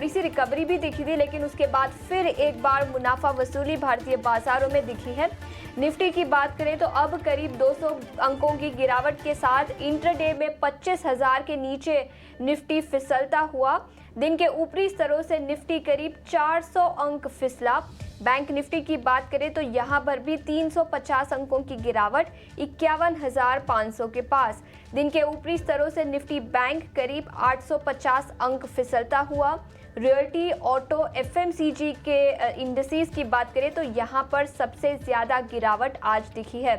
थोड़ी सी रिकवरी भी दिखी थी, लेकिन उसके बाद फिर एक बार मुनाफा वसूली भारतीय बाजारों में दिखी है। निफ्टी की बात करें तो अब करीब 200 अंकों की गिरावट के साथ इंट्राडे में 25,000 के नीचे निफ्टी फिसलता हुआ। दिन के ऊपरी स्तरों से निफ्टी करीब 400 अंक फिसला। बैंक निफ्टी की बात करें तो यहां पर भी 350 अंकों की गिरावट 51,500 के पास। दिन के ऊपरी स्तरों से निफ्टी बैंक करीब 850 अंक फिसलता हुआ। रियल्टी, ऑटो, एफएमसीजी के इंडिसेस की बात करें तो यहां पर सबसे ज्यादा गिरावट आज दिखी है।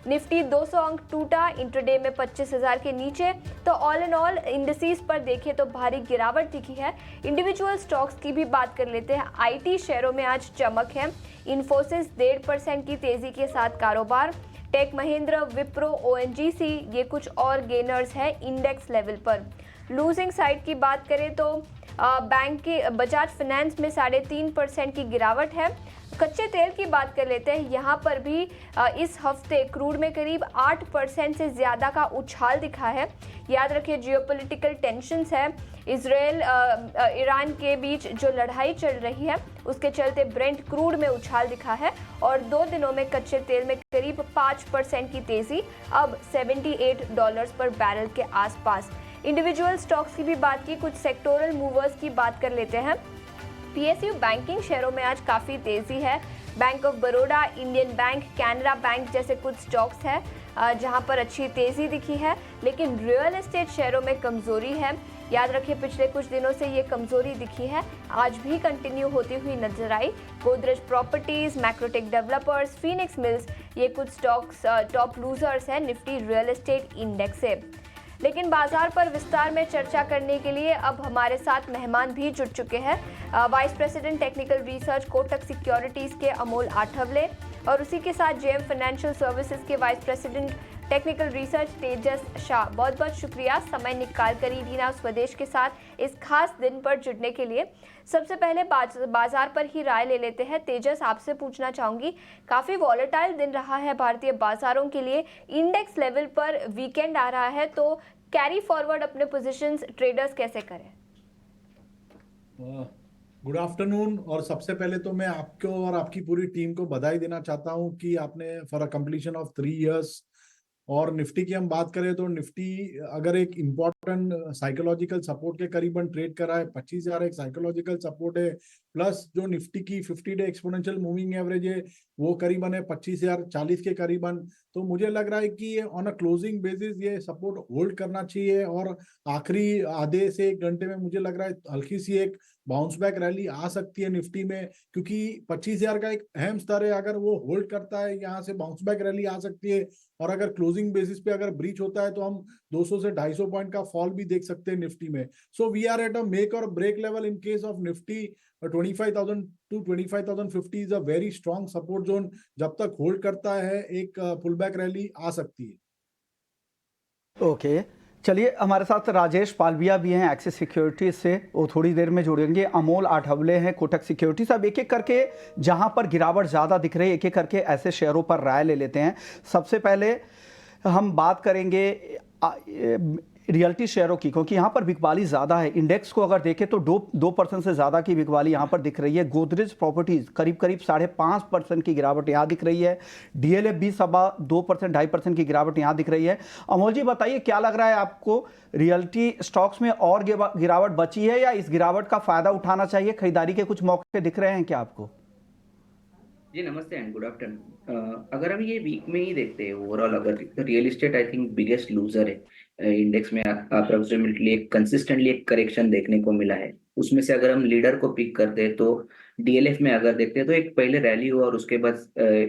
निफ्टी 200 अंक टूटा, इंट्राडे में 25,000 के नीचे। तो ऑल इन ऑल इंडिसेस पर देखें तो भारी गिरावट दिखी है। इंडिविजुअल स्टॉक्स की भी बात कर लेते हैं। आईटी शेयरों में आज चमक है। इन्फोसिस 1.5% की तेजी के साथ कारोबार। टेक महिंद्रा, विप्रो, ओएनजीसी ये कुछ और गेनर्स है इंडेक्स लेवल पर। लूजिंग साइड की बात करें तो बैंक की बजाज फाइनेंस में 3.5% की गिरावट है। कच्चे तेल की बात कर लेते हैं। यहाँ पर भी इस हफ्ते क्रूड में करीब 8% से ज़्यादा का उछाल दिखा है। याद रखिए जियोपॉलिटिकल टेंशन्स है। इजराइल ईरान के बीच जो लड़ाई चल रही है उसके चलते ब्रेंट क्रूड में उछाल दिखा है और 2 दिनों में कच्चे तेल में करीब 5% की तेज़ी, अब $78 पर बैरल के आसपास। इंडिविजुअल स्टॉक्स की भी बात की, कुछ सेक्टोरल मूवर्स की बात कर लेते हैं। पीएसयू बैंकिंग शेयरों में आज काफ़ी तेज़ी है। Bank of Baroda, Indian bank, Canara bank जैसे कुछ स्टॉक्स हैं जहां पर अच्छी तेज़ी दिखी है, लेकिन रियल एस्टेट शेयरों में कमज़ोरी है। याद रखिए पिछले कुछ दिनों से ये कमज़ोरी दिखी है, आज भी कंटिन्यू होती हुई नजर आई। Godrej properties, Macrotech developers, Phoenix Mills ये कुछ स्टॉक्स टॉप लूजर्स हैं निफ्टी रियल एस्टेट इंडेक्स से। लेकिन बाजार पर विस्तार में चर्चा करने के लिए अब हमारे साथ मेहमान भी जुड़ चुके हैं। Vice president technical research Kotak securities के अमोल आठवले और उसी के साथ जेएम फाइनेंशियल सर्विसेज के वाइस प्रेसिडेंट टेक्निकल रिसर्च तेजस शाह। बहुत बहुत शुक्रिया समय निकाल कर ईडीना स्वदेश के साथ इस खास दिन पर जुड़ने के लिए। सबसे पहले बाजार पर ही राय ले लेते हैं। तेजस, आपसे पूछना चाहूंगी, काफ़ी वॉलेटाइल दिन रहा है भारतीय बाजारों के लिए। इंडेक्स लेवल पर वीकेंड आ रहा है, तो कैरी फॉरवर्ड अपने पोजीशंस ट्रेडर्स कैसे करें? Good afternoon. और सबसे पहले तो मैं आपको और आपकी पूरी टीम को बधाई देना चाहता हूं कि आपने for a completion of 3 years. और निफ्टी की हम बात करें तो निफ्टी अगर एक इम्पॉर्टेंट साइकोलॉजिकल सपोर्ट के करीबन ट्रेड कर रहा है, 25,000 एक साइकोलॉजिकल सपोर्ट है, प्लस जो निफ्टी की 50 डे एक्सपोनेंशियल मूविंग एवरेज है वो करीबन है 25,040 के करीबन। तो मुझे लग रहा है कि ये ऑन अ क्लोजिंग बेसिस ये सपोर्ट होल्ड करना चाहिए और आखिरी आधे से 1 घंटे में मुझे लग रहा है हल्की सी एक बाउंस बैक रैली आ सकती है निफ्टी में, क्योंकि 25,000 का एक अहम स्तर है। अगर वो होल्ड करता है यहाँ से बाउंस बैक रैली आ सकती है, और अगर क्लोजिंग बेसिस पे अगर ब्रीच होता है तो हम 200 से 250 पॉइंट का फॉल भी देख सकते हैं निफ्टी में। So we are at a make or break level in case of Nifty. 25,000 to 25,050 is a very strong support zone. जब तक होल्ड करता है एक पुल बैक रैली आ सकती है। ओके, चलिए हमारे साथ राजेश पालविया भी हैं एक्सिस सिक्योरिटीज से, वो थोड़ी देर में जुड़ेंगे। अमोल आठवले हैं कोटक सिक्योरिटीज। अब एक एक करके जहां पर गिरावट ज़्यादा दिख रही है एक एक करके ऐसे शेयरों पर राय ले लेते हैं। सबसे पहले हम बात करेंगे रियल्टी शेयरों की, क्योंकि यहाँ पर बिकवाली ज़्यादा है। इंडेक्स को अगर देखें तो 2% से ज़्यादा की बिकवाली यहाँ पर दिख रही है। गोदरेज प्रॉपर्टीज़ करीब 5.5% की गिरावट यहाँ दिख रही है। डीएलएफ भी 2%, 2.5% की गिरावट यहाँ दिख रही है। अमोल जी बताइए, क्या लग रहा है आपको, रियल्टी स्टॉक्स में और गिरावट बची है या इस गिरावट का फ़ायदा उठाना चाहिए? खरीदारी के कुछ मौके दिख रहे हैं क्या आपको? जी नमस्ते एंड गुड आफ्टरनून। अगर हम ये वीक में ही देखते हैं ओवरऑल, अगर real estate I think biggest loser है इंडेक्स में। अप्रोक्सीमेटली एक कंसिस्टेंटली एक करेक्शन देखने को मिला है। उसमें से अगर हम लीडर को पिक करते हैं तो डीएलएफ में अगर देखते हैं तो एक पहले रैली हुआ और उसके बाद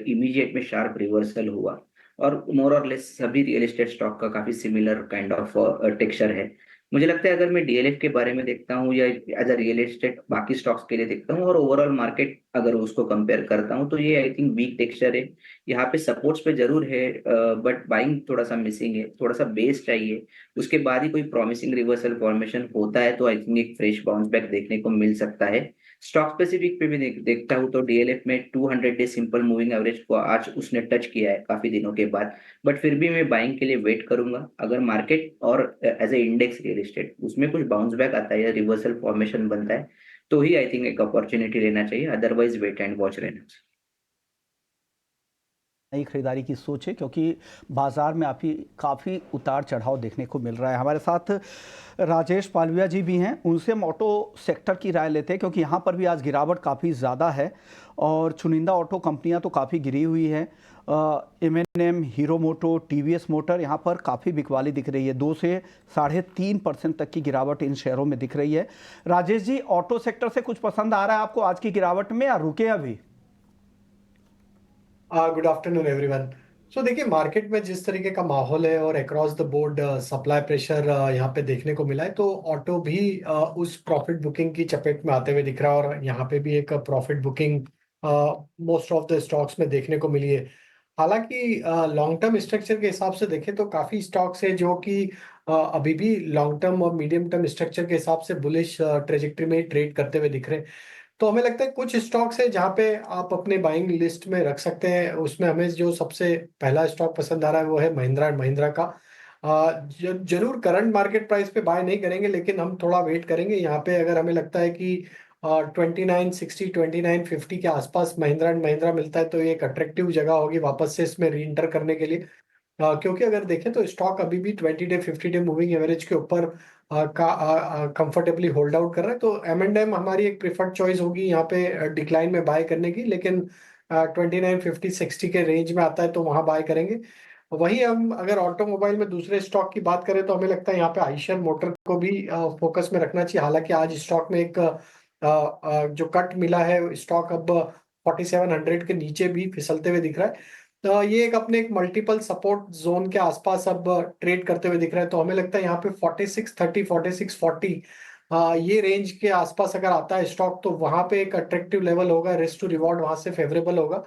इमीडिएट में शार्प रिवर्सल हुआ। और मोर और लेस सभी रियल एस्टेट स्टॉक का काफी सिमिलर काइंड ऑफ टेक्सचर है। मुझे लगता है अगर मैं डीएलएफ के बारे में देखता हूँ या एज अ रियल एस्टेट बाकी स्टॉक्स के लिए देखता हूँ और ओवरऑल मार्केट अगर उसको कंपेयर करता हूँ तो ये आई थिंक वीक टेक्सचर है। यहाँ पे सपोर्ट्स पे जरूर है बट बाइंग थोड़ा सा मिसिंग है, थोड़ा सा बेस चाहिए। उसके बाद ही कोई प्रॉमिसिंग रिवर्सल फॉर्मेशन होता है तो आई थिंक एक फ्रेश बाउंस बैक देखने को मिल सकता है। स्टॉक स्पेसिफिक पे भी देखता हूँ तो डीएलएफ में 200 डे सिंपल मूविंग एवरेज को आज उसने टच किया है काफी दिनों के बाद। बट फिर भी मैं बाइंग के लिए वेट करूंगा। अगर मार्केट और as a index real estate उसमें कुछ बाउंस बैक आता है या रिवर्सल फॉर्मेशन बनता है तो ही आई थिंक एक अपॉर्चुनिटी लेना चाहिए, अदरवाइज वेट एंड वॉच रहना चाहिए। नई खरीदारी की सोच है, क्योंकि बाजार में अभी काफ़ी उतार चढ़ाव देखने को मिल रहा है। हमारे साथ राजेश पालविया जी भी हैं, उनसे हम ऑटो सेक्टर की राय लेते हैं, क्योंकि यहाँ पर भी आज गिरावट काफ़ी ज़्यादा है और चुनिंदा ऑटो कंपनियाँ तो काफ़ी गिरी हुई हैं। M&M, हीरो मोटो, TVS मोटर, यहाँ पर काफ़ी बिकवाली दिख रही है। 2 से 3.5% तक की गिरावट इन शेयरों में दिख रही है। राजेश जी, ऑटो सेक्टर से कुछ पसंद आ रहा है आपको आज की गिरावट में, या रुके अभी? Good afternoon everyone. सो देखिए, मार्केट में जिस तरीके का माहौल है और across the board supply pressure यहाँ पे देखने को मिला है, तो ऑटो भी उस प्रॉफिट बुकिंग की चपेट में आते हुए दिख रहा है और यहाँ पे भी एक profit booking most of the stocks में देखने को मिली है। हालांकि लॉन्ग टर्म स्ट्रक्चर के हिसाब से देखें तो काफी स्टॉक्स है जो कि अभी भी लॉन्ग टर्म और मीडियम टर्म स्ट्रक्चर के हिसाब से बुलिश ट्रेजेक्टरी में ट्रेड करते हुए दिख रहे हैं। तो हमें लगता है कुछ स्टॉक्स है जहां पे आप अपने बाइंग लिस्ट में रख सकते हैं। उसमें हमें जो सबसे पहला स्टॉक पसंद आ रहा है वो है महिंद्रा एंड महिंद्रा का। जरूर करंट मार्केट प्राइस पे बाय नहीं करेंगे, लेकिन हम थोड़ा वेट करेंगे। यहाँ पे अगर हमें लगता है कि 2960 2950 के आसपास महिंद्रा एंड महिंद्रा मिलता है तो ये एक अट्रैक्टिव जगह होगी वापस से इसमें री इंटर करने के लिए। क्योंकि अगर देखें तो स्टॉक अभी भी 20 डे 50 डे मूविंग एवरेज के ऊपर कंफर्टेबली होल्ड आउट कर रहा है। तो M&M हमारी एक प्रिफर्ड चॉइस होगी यहाँ पे डिक्लाइन में बाय करने की, लेकिन 2950-60 के रेंज में आता है तो वहां बाय करेंगे। वहीं हम अगर ऑटोमोबाइल में दूसरे स्टॉक की बात करें तो हमें लगता है यहाँ पे आइशर मोटर को भी फोकस में रखना चाहिए। हालांकि आज स्टॉक में एक जो कट मिला है, स्टॉक अब 4700 के नीचे भी फिसलते हुए दिख रहा है। तो ये एक अपने एक मल्टीपल सपोर्ट जोन के आसपास अब ट्रेड करते हुए दिख रहा है। तो हमें लगता है यहाँ पे 4630 4640 ये रेंज के आसपास अगर आता है स्टॉक तो वहां पे एक अट्रैक्टिव लेवल होगा, रिस्क टू रिवॉर्ड वहां से फेवरेबल होगा।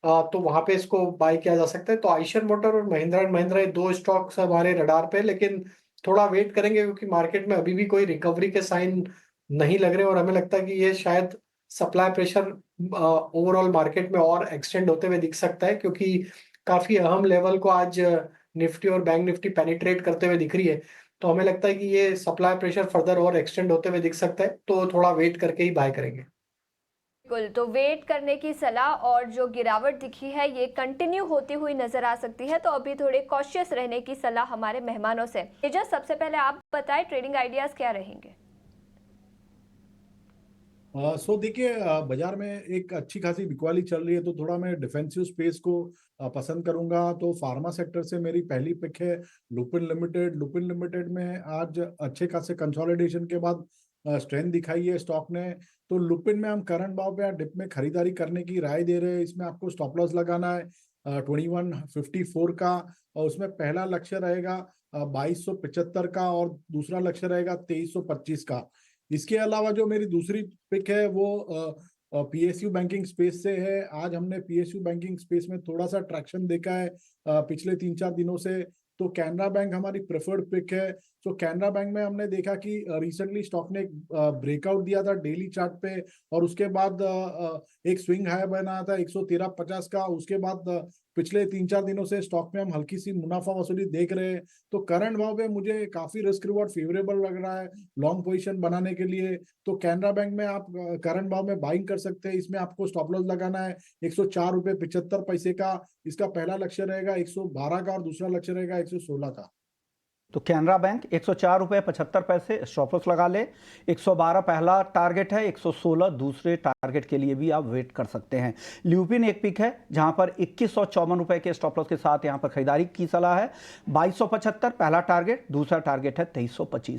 तो वहां पे इसको बाय किया जा सकता है। तो आइशर मोटर और महिंद्रा एंड महिंद्रा, ये 2 स्टॉक्स हमारे रडार पे, लेकिन थोड़ा वेट करेंगे क्योंकि मार्केट में अभी भी कोई रिकवरी के साइन नहीं लग रहे और हमें लगता है कि ये शायद सप्लाई प्रेशर ओवरऑल मार्केट में और एक्सटेंड होते हुए दिख सकता है, क्योंकि काफी अहम लेवल को आज निफ्टी और बैंक निफ्टी पेनिट्रेट करते हुए दिख रही है। तो हमें लगता है कि ये सप्लाई प्रेशर फर्दर और एक्सटेंड होते हुए दिख सकता है, तो थोड़ा वेट करके ही बाय करेंगे। बिल्कुल, तो वेट करने की सलाह, और जो गिरावट दिखी है ये कंटिन्यू होती हुई नजर आ सकती है, तो अभी थोड़े कॉशियस रहने की सलाह हमारे मेहमानों से। तेजस, सबसे पहले आप बताएं ट्रेडिंग आइडियाज क्या रहेंगे? सो देखिए, बाजार में एक अच्छी खासी बिकवाली चल रही है तो थोड़ा मैं डिफेंसिव स्पेस को पसंद करूंगा। तो फार्मा सेक्टर से मेरी पहली पिक है लुपिन लिमिटेड। लुपिन लिमिटेड में आज अच्छे खासे कंसोलिडेशन के बाद स्ट्रेंथ दिखाई है स्टॉक ने। तो लुपिन में हम करंट भाव पे या डिप में खरीदारी करने की राय दे रहे हैं। इसमें आपको स्टॉप लॉस लगाना है 2154 का, और उसमें पहला लक्ष्य रहेगा 2275 का और दूसरा लक्ष्य रहेगा 2325 का। इसके अलावा जो मेरी दूसरी पिक है वो PSU बैंकिंग स्पेस से है। आज हमने PSU बैंकिंग स्पेस में थोड़ा सा ट्रैक्शन देखा है पिछले 3-4 दिनों से। तो कैनरा बैंक हमारी प्रेफर्ड पिक है। तो कैनरा बैंक में हमने देखा कि रिसेंटली स्टॉक ने एक ब्रेकआउट दिया था डेली चार्ट पे, और उसके बाद एक स्विंग हाई बनाया था 113.50 का। उसके बाद पिछले 3-4 दिनों से स्टॉक में हम हल्की सी मुनाफा वसूली देख रहे हैं। तो करंट भाव पे मुझे काफी रिस्क रिवॉर्ड फेवरेबल लग रहा है लॉन्ग पोजीशन बनाने के लिए। तो कैनरा बैंक में आप करंट भाव में बाइंग कर सकते हैं। इसमें आपको स्टॉप लॉस लगाना है 104.75 का। इसका पहला लक्ष्य रहेगा 112 का और दूसरा लक्ष्य रहेगा 116 का। तो कैनरा बैंक 104.75 स्टॉप लॉस लगा ले। 112 पहला टारगेट है, 116 दूसरे टारगेट के लिए भी आप वेट कर सकते हैं। ल्यूपिन एक पिक है जहां पर 2154 रुपए के स्टॉप लॉस के साथ यहां पर खरीदारी की सलाह है। 2275 पहला टारगेट, दूसरा टारगेट है 2325।